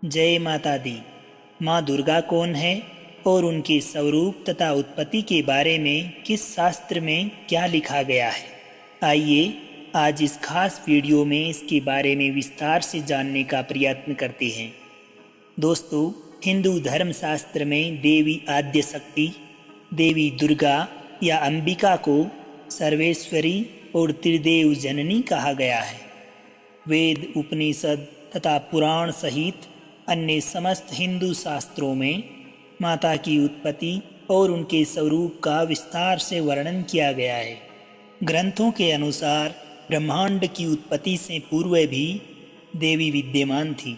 जय माता दी। माँ दुर्गा कौन है और उनके स्वरूप तथा उत्पत्ति के बारे में किस शास्त्र में क्या लिखा गया है, आइए आज इस खास वीडियो में इसके बारे में विस्तार से जानने का प्रयत्न करते हैं। दोस्तों, हिंदू धर्मशास्त्र में देवी आद्य शक्ति, देवी दुर्गा या अंबिका को सर्वेश्वरी और त्रिदेव जननी कहा गया है। वेद, उपनिषद तथा पुराण सहित अन्य समस्त हिंदू शास्त्रों में माता की उत्पत्ति और उनके स्वरूप का विस्तार से वर्णन किया गया है। ग्रंथों के अनुसार ब्रह्मांड की उत्पत्ति से पूर्व भी देवी विद्यमान थी,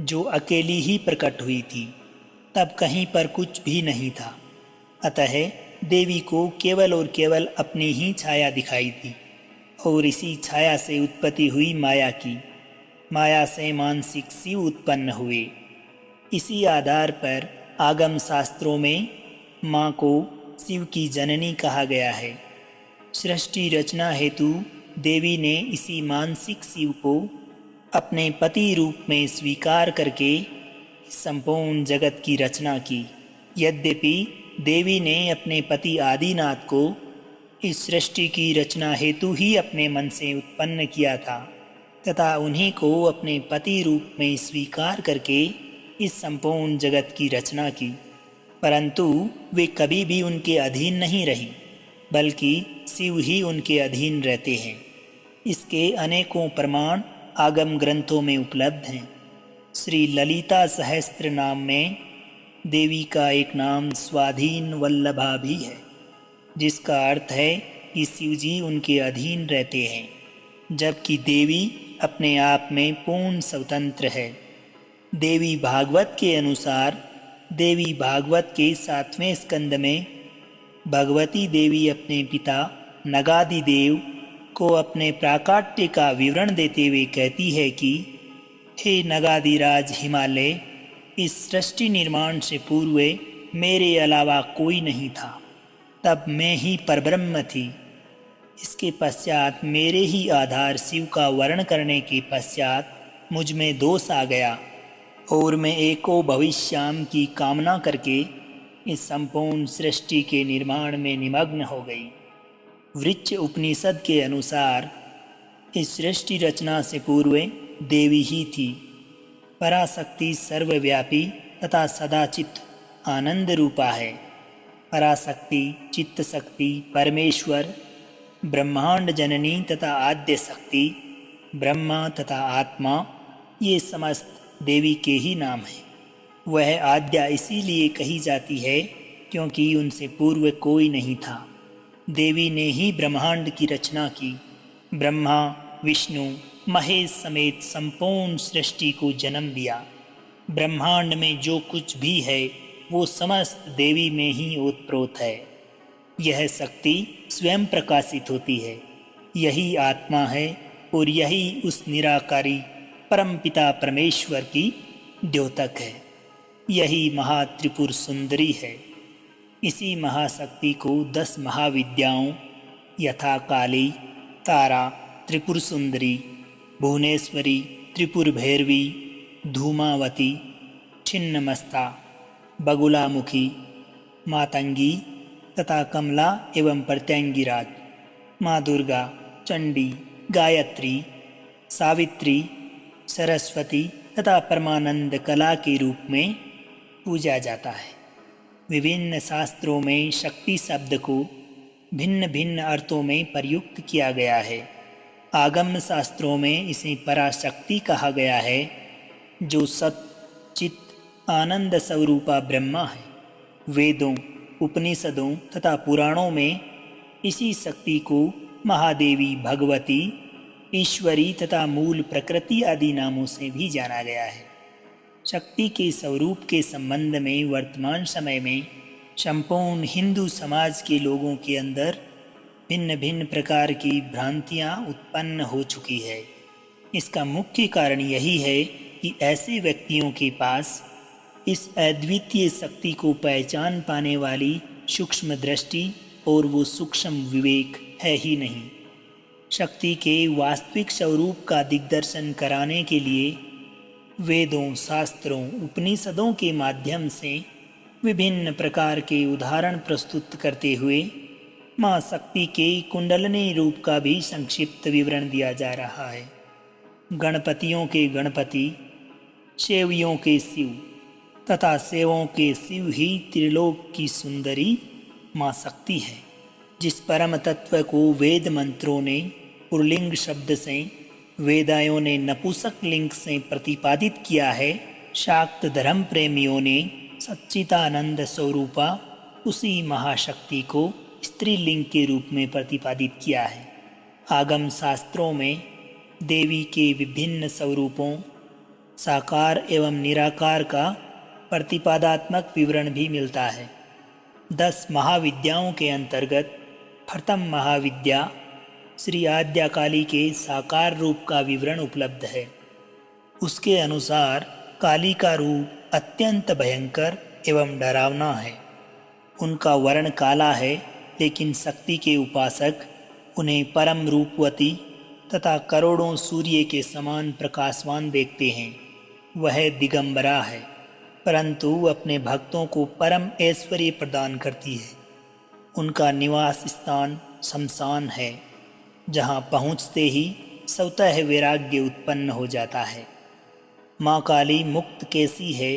जो अकेली ही प्रकट हुई थी। तब कहीं पर कुछ भी नहीं था, अतः देवी को केवल और केवल अपनी ही छाया दिखाई दी और इसी छाया से उत्पत्ति हुई माया की। माया से मानसिक शिव उत्पन्न हुए। इसी आधार पर आगम शास्त्रों में माँ को शिव की जननी कहा गया है। सृष्टि रचना हेतु देवी ने इसी मानसिक शिव को अपने पति रूप में स्वीकार करके संपूर्ण जगत की रचना की। यद्यपि देवी ने अपने पति आदिनाथ को इस सृष्टि की रचना हेतु ही अपने मन से उत्पन्न किया था तथा उन्हीं को अपने पति रूप में स्वीकार करके इस संपूर्ण जगत की रचना की, परंतु वे कभी भी उनके अधीन नहीं रही, बल्कि शिव ही उनके अधीन रहते हैं। इसके अनेकों प्रमाण आगम ग्रंथों में उपलब्ध हैं। श्री ललिता सहस्त्र नाम में देवी का एक नाम स्वाधीन वल्लभा भी है, जिसका अर्थ है कि शिवजी उनके अधीन रहते हैं, जबकि देवी अपने आप में पूर्ण स्वतंत्र है। देवी भागवत के अनुसार देवी भागवत के 7वें स्कंद में भगवती देवी अपने पिता नगादि देव को अपने प्राकाट्य का विवरण देते हुए कहती है कि हे नगादिराज हिमालय, इस सृष्टि निर्माण से पूर्व मेरे अलावा कोई नहीं था, तब मैं ही परब्रह्म थी। इसके पश्चात मेरे ही आधार शिव का वर्ण करने के पश्चात मुझ में दोष आ गया और मैं एको भविष्याम की कामना करके इस संपूर्ण सृष्टि के निर्माण में निमग्न हो गई। वृक्ष उपनिषद के अनुसार इस सृष्टि रचना से पूर्व देवी ही थी। पराशक्ति सर्वव्यापी तथा सदाचित आनंद रूपा है। पराशक्ति, चित्त शक्ति, परमेश्वर, ब्रह्मांड जननी तथा आद्य शक्ति, ब्रह्मा तथा आत्मा, ये समस्त देवी के ही नाम हैं। वह आद्या इसीलिए कही जाती है क्योंकि उनसे पूर्व कोई नहीं था। देवी ने ही ब्रह्मांड की रचना की। ब्रह्मा, विष्णु, महेश समेत संपूर्ण सृष्टि को जन्म दिया। ब्रह्मांड में जो कुछ भी है वो समस्त देवी में ही ओतप्रोत है। यह शक्ति स्वयं प्रकाशित होती है। यही आत्मा है और यही उस निराकारी परमपिता परमेश्वर की द्योतक है। यही महात्रिपुर सुंदरी है। इसी महाशक्ति को 10 महाविद्याओं यथा काली, तारा, त्रिपुर सुंदरी, भुवनेश्वरी, त्रिपुर भैरवी, धूमावती, छिन्नमस्ता, बगुलामुखी, मातंगी तथा कमला एवं प्रत्यंगिराज, माँ दुर्गा, चंडी, गायत्री, सावित्री, सरस्वती तथा परमानंद कला के रूप में पूजा जाता है। विभिन्न शास्त्रों में शक्ति शब्द को भिन्न भिन्न अर्थों में प्रयुक्त किया गया है। आगम शास्त्रों में इसे पराशक्ति कहा गया है, जो सत चित आनंद स्वरूपा ब्रह्मा है। वेदों, उपनिषदों तथा पुराणों में इसी शक्ति को महादेवी, भगवती, ईश्वरी तथा मूल प्रकृति आदि नामों से भी जाना गया है। शक्ति के स्वरूप के संबंध में वर्तमान समय में संपूर्ण हिंदू समाज के लोगों के अंदर भिन्न भिन्न प्रकार की भ्रांतियां उत्पन्न हो चुकी है। इसका मुख्य कारण यही है कि ऐसे व्यक्तियों के पास इस अद्वितीय शक्ति को पहचान पाने वाली सूक्ष्म दृष्टि और वो सूक्ष्म विवेक है ही नहीं। शक्ति के वास्तविक स्वरूप का दिग्दर्शन कराने के लिए वेदों, शास्त्रों, उपनिषदों के माध्यम से विभिन्न प्रकार के उदाहरण प्रस्तुत करते हुए माँ शक्ति के कुंडलिनी रूप का भी संक्षिप्त विवरण दिया जा रहा है। गणपतियों के गणपति, शैवियों के शिव तथा शैवों के शिव ही त्रिलोक की सुंदरी माँ शक्ति है। जिस परम तत्व को वेद मंत्रों ने पुल्लिंग शब्द से, वेदायों ने नपुंसक लिंग से प्रतिपादित किया है, शाक्त धर्म प्रेमियों ने सच्चिदानंद स्वरूपा उसी महाशक्ति को स्त्रीलिंग के रूप में प्रतिपादित किया है। आगम शास्त्रों में देवी के विभिन्न स्वरूपों, साकार एवं निराकार का प्रतिपादात्मक विवरण भी मिलता है। 10 महाविद्याओं के अंतर्गत प्रथम महाविद्या श्री आद्या काली के साकार रूप का विवरण उपलब्ध है। उसके अनुसार काली का रूप अत्यंत भयंकर एवं डरावना है। उनका वर्ण काला है, लेकिन शक्ति के उपासक उन्हें परम रूपवती तथा करोड़ों सूर्य के समान प्रकाशवान देखते हैं। वह दिगंबरा है, परंतु अपने भक्तों को परम ऐश्वर्य प्रदान करती है। उनका निवास स्थान शमशान है, जहाँ पहुँचते ही स्वतः वैराग्य उत्पन्न हो जाता है। माँ काली मुक्त कैसी है,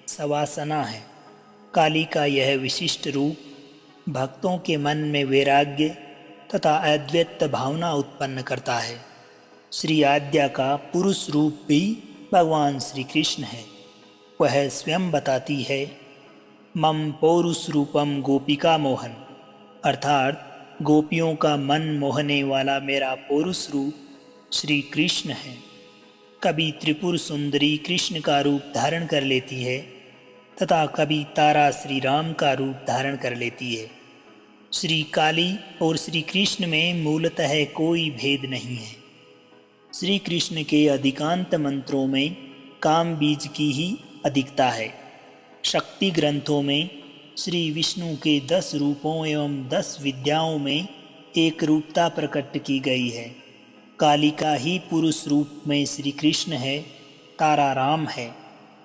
सवासना है। काली का यह विशिष्ट रूप भक्तों के मन में वैराग्य तथा अद्वैत भावना उत्पन्न करता है। श्री आद्या का पुरुष रूप भी भगवान श्री कृष्ण है। वह स्वयं बताती है, मम पौरुष रूपम गोपिका मोहन, अर्थात गोपियों का मन मोहने वाला मेरा पौरुष रूप श्री कृष्ण है। कभी त्रिपुर सुंदरी कृष्ण का रूप धारण कर लेती है तथा कभी तारा श्री राम का रूप धारण कर लेती है। श्री काली और श्री कृष्ण में मूलतः कोई भेद नहीं है। श्री कृष्ण के अधिकांत मंत्रों में काम बीज की ही अधिकता है। शक्ति ग्रंथों में श्री विष्णु के 10 रूपों एवं 10 विद्याओं में एक रूपता प्रकट की गई है। काली का ही पुरुष रूप में श्री कृष्ण है, तारा राम है,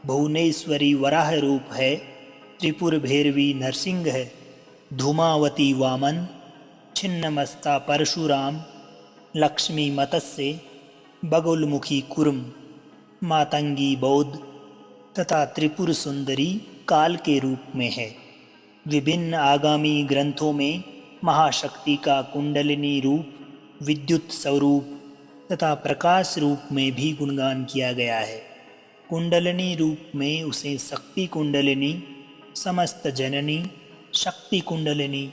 भुवनेश्वरी वराह रूप है, त्रिपुर भैरवी नरसिंह है, धूमावती वामन, छिन्नमस्ता परशुराम, लक्ष्मी मत्स्य, बगुलमुखी कुर्म, मातंगी बौद्ध तथा त्रिपुर सुंदरी काल के रूप में है। विभिन्न आगामी ग्रंथों में महाशक्ति का कुंडलिनी रूप, विद्युत स्वरूप तथा प्रकाश रूप में भी गुणगान किया गया है। कुंडलिनी रूप में उसे शक्ति कुंडलिनी, समस्त जननी, शक्ति कुंडलिनी,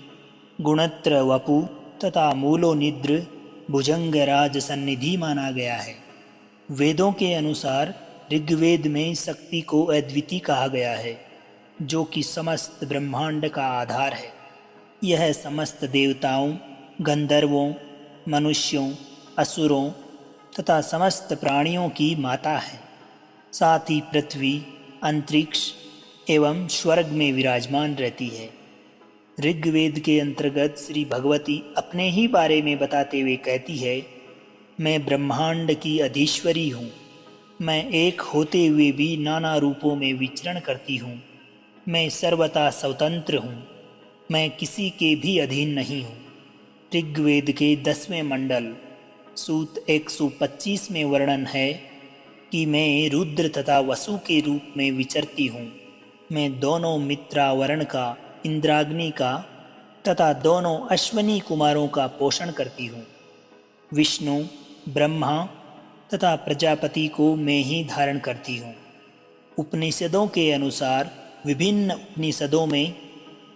गुणत्र वपु तथा मूलो निद्र भुजंग राज सन्निधि माना गया है। वेदों के अनुसार ऋग्वेद में शक्ति को अद्वितीय कहा गया है, जो कि समस्त ब्रह्मांड का आधार है। यह समस्त देवताओं, गंधर्वों, मनुष्यों, असुरों तथा समस्त प्राणियों की माता है। साथ ही पृथ्वी, अंतरिक्ष एवं स्वर्ग में विराजमान रहती है। ऋग्वेद के अंतर्गत श्री भगवती अपने ही बारे में बताते हुए कहती है, मैं ब्रह्मांड की अधीश्वरी हूँ। मैं एक होते हुए भी नाना रूपों में विचरण करती हूँ। मैं सर्वथा स्वतंत्र हूँ। मैं किसी के भी अधीन नहीं हूँ। ऋग्वेद के 10वें मंडल सूत 125 में वर्णन है कि मैं रुद्र तथा वसु के रूप में विचरती हूँ। मैं दोनों मित्रा वर्ण का, इंद्राग्नि का तथा दोनों अश्वनी कुमारों का पोषण करती हूँ। विष्णु, ब्रह्मा तथा प्रजापति को मैं ही धारण करती हूँ। उपनिषदों के अनुसार विभिन्न उपनिषदों में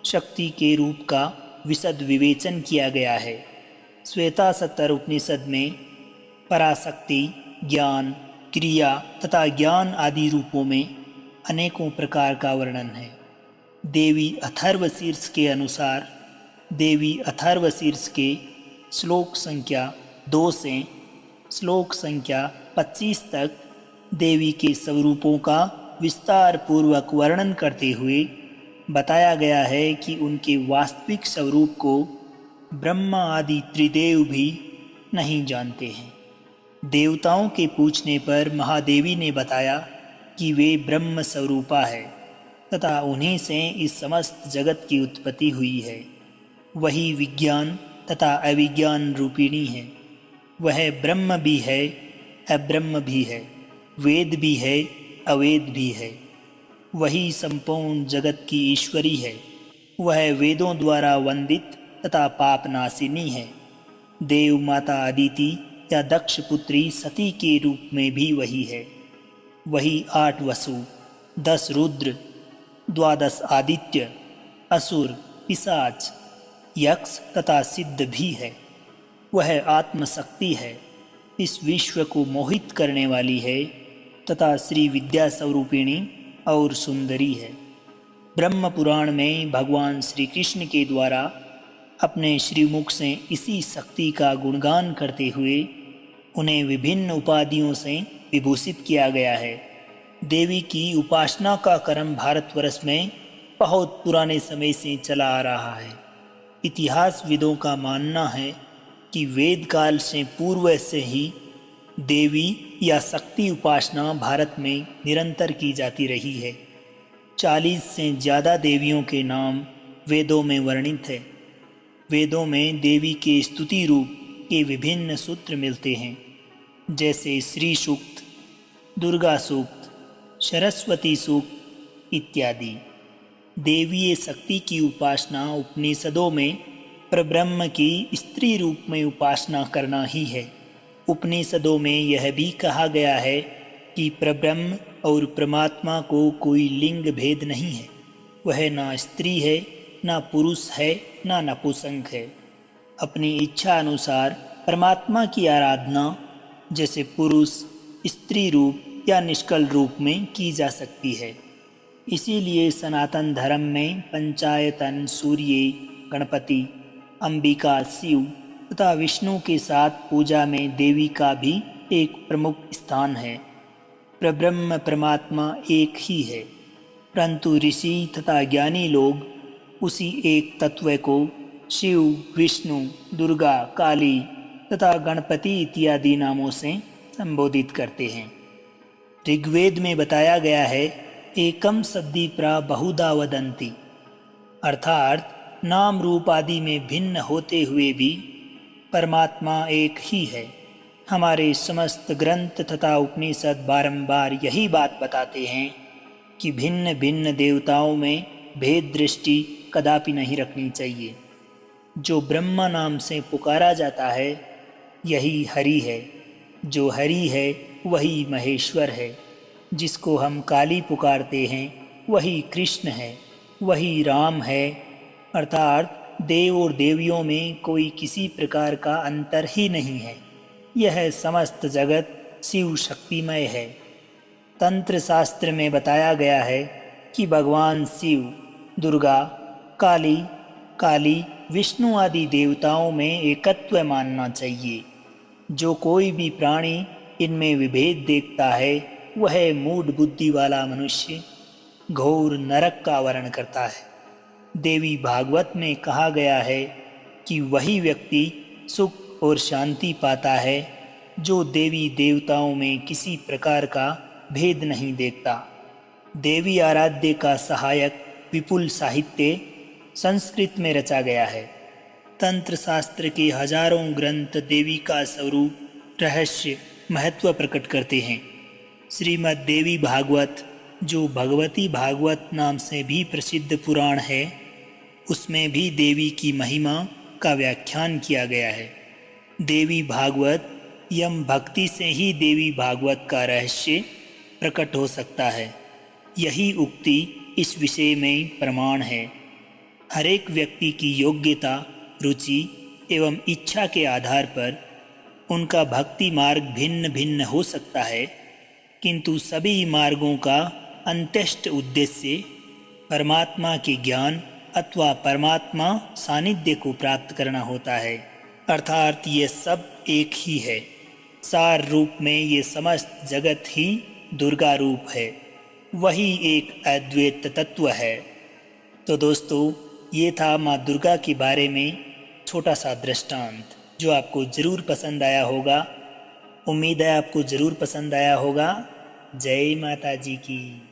शक्ति के रूप का विशद विवेचन किया गया है। श्वेतासत्तर उपनिषद में पराशक्ति, ज्ञान, क्रिया तथा ज्ञान आदि रूपों में अनेकों प्रकार का वर्णन है। देवी अथर्वशीर्ष के अनुसार देवी अथर्वशीर्ष के श्लोक संख्या 2 से श्लोक संख्या 25 तक देवी के स्वरूपों का विस्तार पूर्वक वर्णन करते हुए बताया गया है कि उनके वास्तविक स्वरूप को ब्रह्मा आदि त्रिदेव भी नहीं जानते हैं। देवताओं के पूछने पर महादेवी ने बताया कि वे ब्रह्म स्वरूपा है तथा उन्हीं से इस समस्त जगत की उत्पत्ति हुई है। वही विज्ञान तथा अविज्ञान रूपिणी है। वह ब्रह्म भी है, अब्रह्म भी है, वेद भी है, अवेद भी है। वही संपूर्ण जगत की ईश्वरी है। वह वेदों द्वारा वंदित तथा पापनाशिनी है। देव माता अदिति या दक्ष पुत्री सती के रूप में भी वही है। वही 8 वसु, 10 रुद्र, 12 आदित्य, असुर, पिशाच, यक्ष तथा सिद्ध भी है। वह आत्मशक्ति है, इस विश्व को मोहित करने वाली है तथा श्री विद्या स्वरूपिणी और सुंदरी है। ब्रह्म पुराण में भगवान श्री कृष्ण के द्वारा अपने श्रीमुख से इसी शक्ति का गुणगान करते हुए उन्हें विभिन्न उपाधियों से विभूषित किया गया है। देवी की उपासना का क्रम भारतवर्ष में बहुत पुराने समय से चला आ रहा है। इतिहासविदों का मानना है कि वेद काल से पूर्व से ही देवी या शक्ति उपासना भारत में निरंतर की जाती रही है। 40 से ज़्यादा देवियों के नाम वेदों में वर्णित है। वेदों में देवी के स्तुति रूप के विभिन्न सूत्र मिलते हैं, जैसे श्री सूक्त, दुर्गा सूक्त, सरस्वती सूक्त इत्यादि। देवीय शक्ति की उपासना उपनिषदों में परब्रह्म की स्त्री रूप में उपासना करना ही है। उपनिषदों में यह भी कहा गया है कि परब्रह्म और परमात्मा को कोई लिंग भेद नहीं है। वह ना स्त्री है, ना पुरुष है, ना नपुंसक है। अपनी इच्छा अनुसार परमात्मा की आराधना जैसे पुरुष, स्त्री रूप या निष्कल रूप में की जा सकती है। इसीलिए सनातन धर्म में पंचायतन, सूर्य, गणपति, अंबिका, शिव तथा विष्णु के साथ पूजा में देवी का भी एक प्रमुख स्थान है। परब्रह्म परमात्मा एक ही है, परंतु ऋषि तथा ज्ञानी लोग उसी एक तत्व को शिव, विष्णु, दुर्गा, काली तथा गणपति इत्यादि नामों से संबोधित करते हैं। ऋग्वेद में बताया गया है, एकम सद्दी प्रा बहुधा वदन्ति, अर्थात नाम रूप आदि में भिन्न होते हुए भी परमात्मा एक ही है। हमारे समस्त ग्रंथ तथा उपनिषद बारंबार यही बात बताते हैं कि भिन्न भिन्न देवताओं में भेद दृष्टि कदापि नहीं रखनी चाहिए। जो ब्रह्मा नाम से पुकारा जाता है यही हरि है। जो हरि है वही महेश्वर है। जिसको हम काली पुकारते हैं वही कृष्ण है, वही राम है। अर्थात देव और देवियों में कोई किसी प्रकार का अंतर ही नहीं है। यह समस्त जगत शिव शक्तिमय है। तंत्र शास्त्र में बताया गया है कि भगवान शिव, दुर्गा, काली, विष्णु आदि देवताओं में एकत्व मानना चाहिए। जो कोई भी प्राणी इनमें विभेद देखता है वह मूढ़ बुद्धि वाला मनुष्य घोर नरक का वर्ण करता है। देवी भागवत में कहा गया है कि वही व्यक्ति सुख और शांति पाता है जो देवी देवताओं में किसी प्रकार का भेद नहीं देखता। देवी आराध्य का सहायक विपुल साहित्य संस्कृत में रचा गया है। तंत्र शास्त्र के हजारों ग्रंथ देवी का स्वरूप, रहस्य, महत्व प्रकट करते हैं। श्रीमद् देवी भागवत, जो भगवती भागवत नाम से भी प्रसिद्ध पुराण है, उसमें भी देवी की महिमा का व्याख्यान किया गया है। देवी भागवत यम भक्ति से ही देवी भागवत का रहस्य प्रकट हो सकता है। यही उक्ति इस विषय में प्रमाण है। हर एक व्यक्ति की योग्यता, रुचि एवं इच्छा के आधार पर उनका भक्ति मार्ग भिन्न भिन्न हो सकता है, किंतु सभी मार्गों का अंत्यष्ट उद्देश्य परमात्मा के ज्ञान अथवा परमात्मा सानिध्य को प्राप्त करना होता है। अर्थात ये सब एक ही है। सार रूप में ये समस्त जगत ही दुर्गा रूप है। वही एक अद्वैत तत्व है। तो दोस्तों, ये था माँ दुर्गा के बारे में छोटा सा दृष्टांत, जो आपको ज़रूर पसंद आया होगा। उम्मीद है आपको ज़रूर पसंद आया होगा। जय माता जी की।